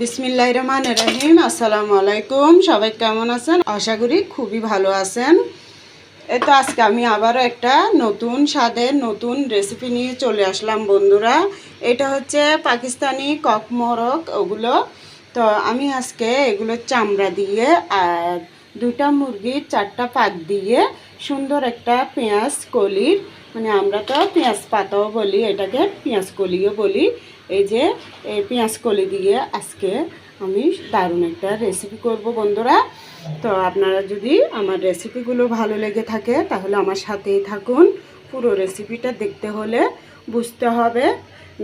বিসমিল্লাহির রহমানির রহিম। আসসালামু আলাইকুম। সবাই কেমন আছেন? আশা করি খুবই ভালো আছেন। এই তো আজকে আমি আবারও একটা নতুন স্বাদের নতুন রেসিপি নিয়ে চলে আসলাম বন্ধুরা। এটা হচ্ছে পাকিস্তানি কক মোরগ ওগুলো। তো আমি আজকে এগুলো চামড়া দিয়ে আর দুইটা মুরগির 4টা পাক দিয়ে সুন্দর একটা পেঁয়াজ কলির, মানে আমরা তো পেঁয়াজ পাতাও বলি, এটাকে পেঁয়াজ কলিও বলি। এই যে এই পেঁয়াজ কলি দিয়ে আজকে আমি দারুণ একটা রেসিপি করব বন্ধুরা। তো আপনারা যদি আমার রেসিপিগুলো ভালো লেগে থাকে তাহলে আমার সাথেই থাকুন। পুরো রেসিপিটা দেখতে হলে বুঝতে হবে,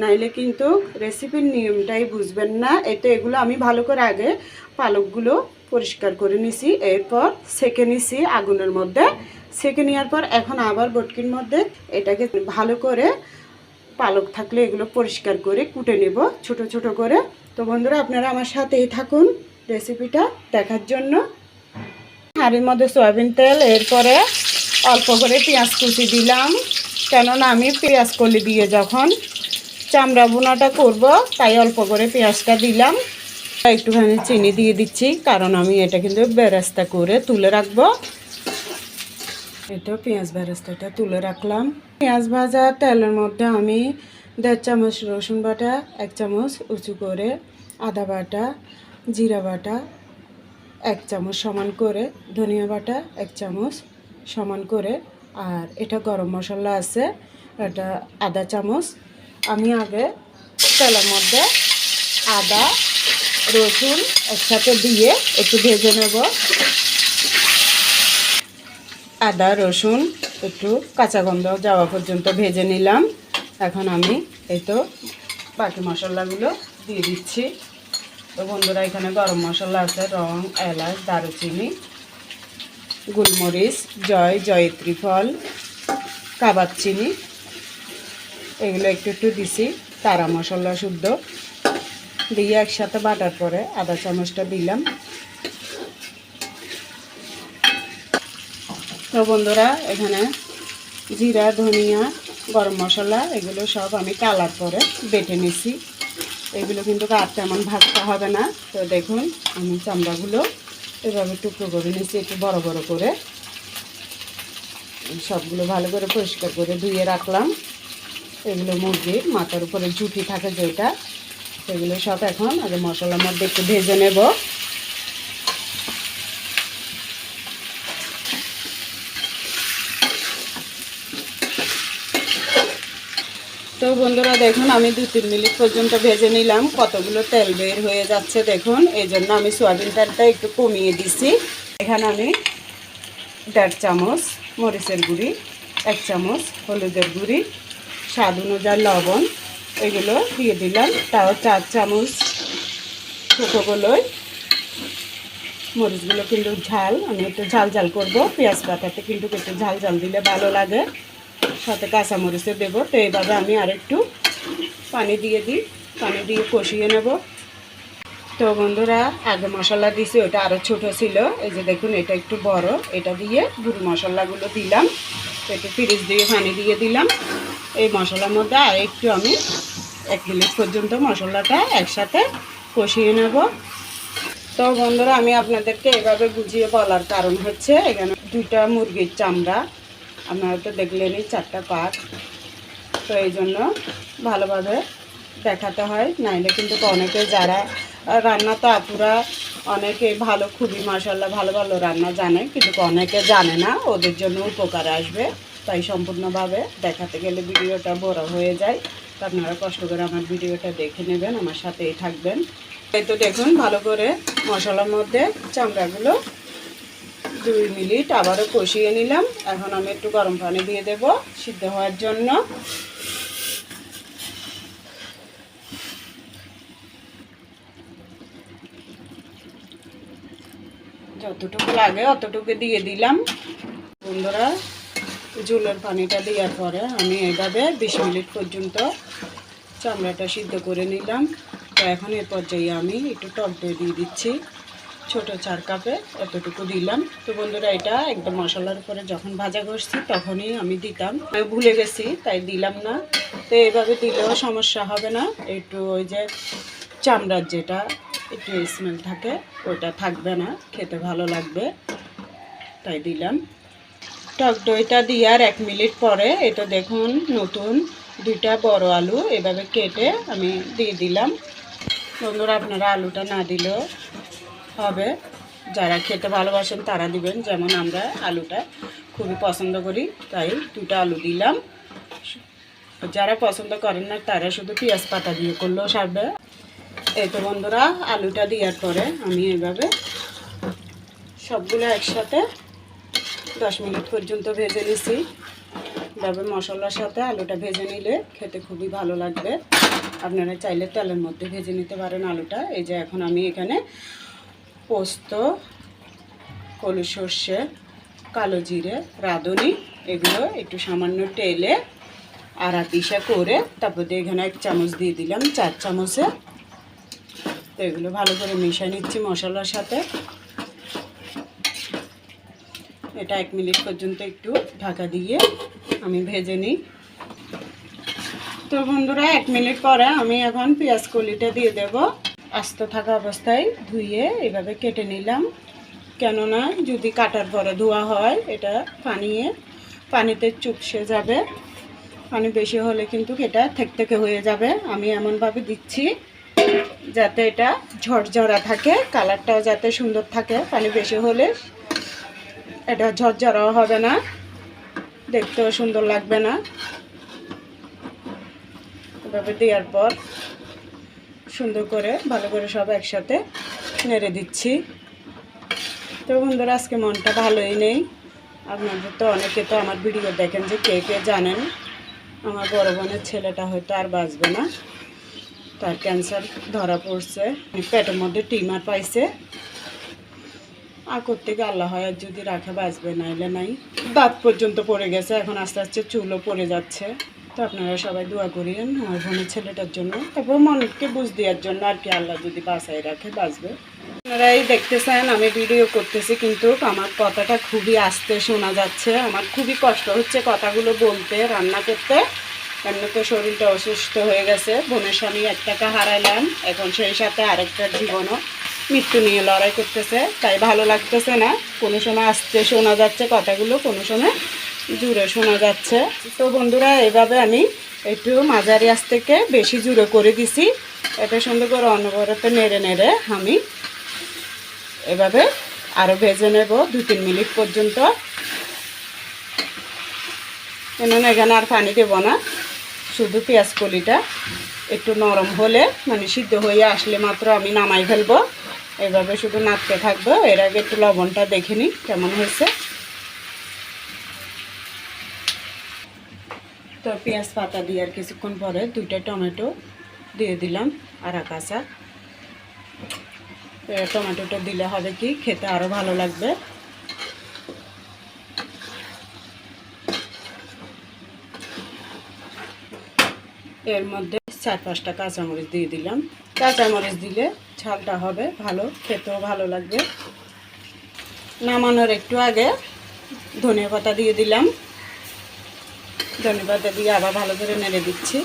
নাইলে কিন্তু রেসিপির নিয়মটাই বুঝবেন না। এতে এগুলো আমি ভালো করে আগে পালকগুলো পরিষ্কার করে নিছি, এরপর সেঁকে নিছি আগুনের মধ্যে। সেঁকে নেওয়ার পর এখন আবার বটকির মধ্যে এটাকে ভালো করে পালক থাকলে এগুলো পরিষ্কার করে কুটে নেব ছোট ছোট করে। তো বন্ধুরা আপনারা আমার সাথেই থাকুন রেসিপিটা দেখার জন্য। হাঁড়ির মধ্যে সয়াবিন তেল, এরপরে অল্প করে পেঁয়াজ কুচি দিলাম, কেননা আমি পেঁয়াজ কলি দিয়ে যখন চামড়া বোনাটা করব তাই অল্প করে পেঁয়াজটা দিলাম। একটুখানি চিনি দিয়ে দিচ্ছি, কারণ আমি এটা কিন্তু বেরেস্তা করে তুলে রাখবো। এটা পেঁয়াজ বেরেস্তাটা তুলে রাখলাম। পেঁয়াজ ভাজা তেলের মধ্যে আমি 1.5 চামচ রসুন বাটা, 1 চামচ উঁচু করে আদা বাটা, জিরা বাটা 1 চামচ সমান করে, ধনিয়া বাটা 1 চামচ সমান করে, আর এটা গরম মশলা আছে এটা আধা চামচ। আমি আগে তেলের মধ্যে আদা রসুন একসাথে দিয়ে একটু ভেজে নেব। আদা রসুন একটু কাঁচা গন্ধ যাওয়া পর্যন্ত ভেজে নিলাম। এখন আমি এই তো বাকি মশলাগুলো দিয়ে দিচ্ছি। তো বন্ধুরা এখানে গরম মশলা আছে, রং, এলাচ, দারুচিনি, গোলমরিচ, জয়িত্রী ফল, কাবাব চিনি, এগুলো একটু একটু দিছি। তারা মশলা শুদ্ধ দিয়ে একসাথে বাটার পরে আধা চামচটা দিলাম। তো বন্ধুরা এখানে জিরা, ধনিয়া, গরম মশলা এগুলো সব আমি কালার করে বেটে নিছি। এগুলো কিন্তু আর তেমন ভাজতে হবে না। তো দেখুন আমি চামড়াগুলো এভাবে টুকরো করে নিচ্ছি একটু বড় বড় করে। সবগুলো ভালো করে পরিষ্কার করে ধুয়ে রাখলাম। এগুলো মুরগির মাথার উপরে ঝুঁটি থাকে যেটা, সেগুলো সব এখন আগে মশলার মধ্যে একটু ভেজে নেব। তো বন্ধুরা দেখুন আমি 2-3 মিনিট পর্যন্ত ভেজে নিলাম, কতগুলো তেল বের হয়ে যাচ্ছে দেখুন। এই জন্য আমি সয়াবিন তেলটা একটু কমিয়ে দিছি। এখানে আমি 1.5 চামচ মরিচের গুঁড়ি, 1 চামচ হলুদের গুঁড়ি, স্বাদ অনুযায়ী লবণ এগুলো দিয়ে দিলাম। তাও 4 চামচ ছোটোগুলোই মরিচগুলো কিন্তু ঝাল, আমি একটু ঝাল ঝাল করবো। পেঁয়াজ পাতাতে কিন্তু একটু ঝাল ঝাল দিলে ভালো লাগে, সাথে কাঁচামরিচও দেবো। তো এইভাবে আমি আরেকটু পানি দিয়ে দিই, পানি দিয়ে কষিয়ে নেব। তো বন্ধুরা আগে মশলা দিয়েছি ওটা আরও ছোট ছিল, এই যে দেখুন এটা একটু বড়। এটা দিয়ে গুঁড়ো মশলাগুলো দিলাম, একটু ফ্রিজ দিয়ে পানি দিয়ে দিলাম। এই মশলার মধ্যে আর একটু আমি 1 মিনিট পর্যন্ত মশলাটা একসাথে কষিয়ে নেব। তো বন্ধুরা আমি আপনাদেরকে এভাবে বুঝিয়ে বলার কারণ হচ্ছে এখানে 2টা মুরগির চামড়া, আপনারা তো দেখলেনই 4টা পাক। তো এই জন্য ভালোভাবে দেখাতে হয়, নাইলে কিন্তু অনেকে যারা রান্না তো আপুরা অনেকে ভালো, খুবই মাশাআল্লাহ ভালো ভালো রান্না জানে, কিন্তু অনেকে জানে না, ওদের জন্য উপকার আসবে। তাই সম্পূর্ণভাবে দেখাতে গেলে ভিডিওটা বড় হয়ে যায়। তো আপনারা কষ্ট করে আমার ভিডিওটা দেখে নেবেন, আমার সাথেই থাকবেন। এই তো দেখুন ভালো করে মশলার মধ্যে চামড়াগুলো 2 মিনিট আবারও কষিয়ে নিলাম। এখন আমি একটু গরম পানি দিয়ে দেব সিদ্ধ হওয়ার জন্য। যতটুকু লাগে অতটুকু দিয়ে দিলাম। বন্ধুরা ঝোলের পানিটা দেওয়ার পরে আমি এইভাবে 20 মিনিট পর্যন্ত চামড়াটা সিদ্ধ করে নিলাম। তো এখন এর পর্যায়ে আমি একটু টক দই দিয়ে দিচ্ছি, ছোট 4 কাপে এতটুকু দিলাম। তো বন্ধুরা এটা একদম মশলার উপরে যখন ভাজা করছি তখনই আমি দিতাম, আমি ভুলে গেছি তাই দিলাম না। তো এইভাবে দিলেও সমস্যা হবে না। একটু ওই যে চামড়ার যেটা একটু স্মেল থাকে, ওটা থাকবে না, খেতে ভালো লাগবে, তাই দিলাম। টক দইটা দেওয়ার 1 মিনিট পরে এটা দেখুন নতুন 2টা বড় আলু এভাবে কেটে আমি দিয়ে দিলাম। বন্ধুরা আপনারা আলুটা না দিলেও হবে, যারা খেতে ভালোবাসেন তারা দিবেন, যেমন আমরা আলুটা খুবই পছন্দ করি তাই 2টা আলু দিলাম। যারা পছন্দ করেন না তারা শুধু পেঁয়াজ পাতা দিয়ে করলেও সারবে। এই তো বন্ধুরা আলুটা দেওয়ার পরে আমি এভাবে সবগুলো একসাথে 10 মিনিট পর্যন্ত ভেজে নিছি। এভাবে মশলার সাথে আলুটা ভেজে নিলে খেতে খুবই ভালো লাগবে। আপনারা চাইলে তেলের মধ্যে ভেজে নিতে পারেন আলুটা। এই যে এখন আমি এখানে পোস্ত, কলু সর্ষে, কালো জিরে, রাঁধুনি এগুলো একটু সামান্য তেলে আড়া পিসা করে তারপর দিয়ে এখানে 1 চামচ দিয়ে দিলাম 4 চামচে। তো এগুলো ভালো করে মিশিয়ে নিচ্ছি মশলার সাথে। এটা 1 মিনিট পর্যন্ত একটু ঢাকা দিয়ে আমি ভেজে নিই। তো বন্ধুরা 1 মিনিট পরে আমি এখন পেঁয়াজ কলিটা দিয়ে দেব। আস্ত থাকা অবস্থায় ধুয়ে এভাবে কেটে নিলাম, কেননা যদি কাটার পরে ধোয়া হয় এটা পানিতে চুপসে যাবে, পানি বেশি হলে কিন্তু এটা থেকে হয়ে যাবে। আমি এমনভাবে দিচ্ছি যাতে এটা ঝরঝরা থাকে, কালারটাও যাতে সুন্দর থাকে। পানি বেশি হলে এটা ঝরঝরাও হবে না, দেখতেও সুন্দর লাগবে না। এভাবে দেওয়ার পর সুন্দর করে ভালো করে সব একসাথে নেড়ে দিচ্ছি। তো বন্ধুরা আজকে মনটা ভালোই নেই। আপনাদের তো অনেকে তো আমার ভিডিও দেখেন যে কে কে জানেন আমার বড় বোনের ছেলেটা হয়তো আর বাঁচবে না, তার ক্যান্সার ধরা পড়ছে, পেটের মধ্যে টিউমার পাইছে। আর থেকে আল্লাহ হয় যদি রাখে বাঁচবে, নাইলে নাই। দাঁত পর্যন্ত পড়ে গেছে, এখন আস্তে আস্তে চুলও পড়ে যাচ্ছে। তো আপনারা সবাই দোয়া করিয়েন আমার বোনের ছেলেটার জন্য, তারপর মনকে বুঝ দেওয়ার জন্য আর কি, আল্লাহ যদি বাঁচাই রাখে বাঁচবে। আপনারাই দেখতেছেন আমি ভিডিও করতেছি কিন্তু আমার কথাটা খুবই আস্তে শোনা যাচ্ছে। আমার খুবই কষ্ট হচ্ছে কথাগুলো বলতে, রান্না করতে। এমনি তো শরীরটা অসুস্থ হয়ে গেছে, বোনের স্বামী একটাকে হারাইলাম, এখন সেই সাথে আরেকটার জীবনও মৃত্যু নিয়ে লড়াই করতেছে, তাই ভালো লাগতেছে না। কোনো সময় আস্তে শোনা যাচ্ছে কথাগুলো, কোনো সময় জুড়ে শোনা যাচ্ছে। তো বন্ধুরা এভাবে আমি একটু মাঝারি আঁচ থেকে বেশি জুড়ে করে দিছি। এটা সুন্দর করে অনবরত নেড়ে নেড়ে আমি এভাবে আরও ভেজে নেব 2-3 মিনিট পর্যন্ত। কেননা এখানে আর পানি দেবো না, শুধু পেঁয়াজ কলিটা একটু নরম হলে মানে সিদ্ধ হয়ে আসলে মাত্র আমি নামাই ফেলবো। এভাবে শুধু নাড়তে থাকবো। এর আগে একটু লবণটা দেখে নিই কেমন হয়েছে। তো পেঁয়াজ পাতা দিয়ে আর কিছুক্ষণ পরে 2টা টমেটো দিয়ে দিলাম আড়া কাঁচা। টমেটোটা দিলে হবে কি খেতে আরও ভালো লাগবে। এর মধ্যে 4-5টা কাঁচামরিচ দিয়ে দিলাম। কাঁচামরিচ দিলে ঝালটা হবে ভালো, খেতেও ভালো লাগবে। নামানোর একটু আগে ধনিয়া পাতা দিয়ে দিলাম। ধনিয়া পাতা দিয়ে আবার ভালো করে নেড়ে দিচ্ছি।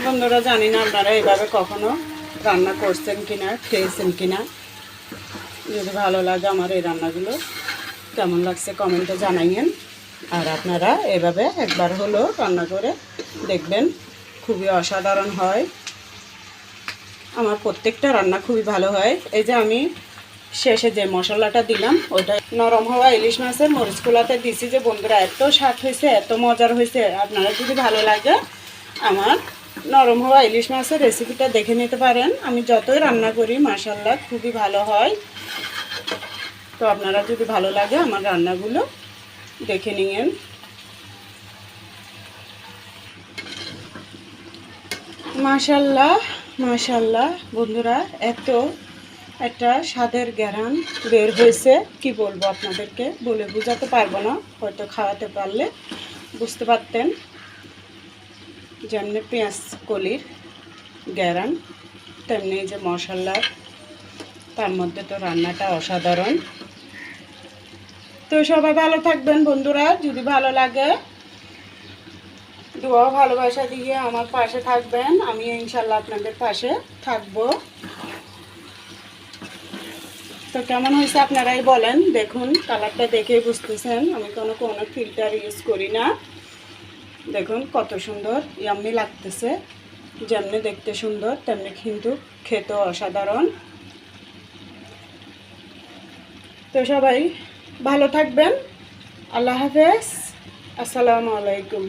বন্ধুরা জানি না আপনারা এভাবে কখনো রান্না করছেন কিনা, খেয়েছেন কিনা। যদি ভালো লাগে আমার এই রান্নাগুলো কেমন লাগছে কমেন্টে জানাইয়েন। আর আপনারা এভাবে একবার হলো রান্না করে দেখবেন, খুবই অসাধারণ হয়। আমার প্রত্যেকটা রান্না খুবই ভালো হয়। এই যে আমি শেষে যে মশলাটা দিলাম ওটা নরম হওয়া ইলিশ মাছের মরিচ কুলাতে দিছি যে বন্ধুরা এত স্বাদ হয়েছে, এত মজার হয়েছে। আপনারা যদি ভালো লাগে আমার নরম হওয়া ইলিশ মাছের রেসিপিটা দেখে নিতে পারেন। আমি যতই রান্না করি মাশাআল্লাহ খুবই ভালো হয়। তো আপনারা যদি ভালো লাগে আমার রান্নাগুলো দেখে নিয়েন। মাশাআল্লাহ মাশাআল্লাহ বন্ধুরা, এত একটা স্বাদের ঘ্রাণ বের হয়েছে, কি বলবো আপনাদেরকে, বলে বোঝাতে পারবো না। হয়তো খাওয়াতে পারলে বুঝতে পারতেন। যেমনি পেঁয়াজ কলির ঘ্রাণ তেমনি যে মশলার, তার মধ্যে তো রান্নাটা অসাধারণ। তো সবাই ভালো থাকবেন বন্ধুরা, যদি ভালো লাগে দোয়া ভালোবাসা দিয়ে আমার পাশে থাকবেন, আমি ইনশাল্লাহ আপনাদের পাশে থাকবো। তো কেমন হয়েছে আপনারাই বলেন। দেখুন কালারটা দেখেই বুঝতেছেন আমি কোনো ফিল্টার ইউজ করি না। দেখুন কত সুন্দর ইয়াম্মি লাগতেছে, যেমনি দেখতে সুন্দর তেমনি কিন্তু খেতেও অসাধারণ। তো সবাই ভালো থাকবেন, আল্লাহ হাফেজ, আসসালামু আলাইকুম।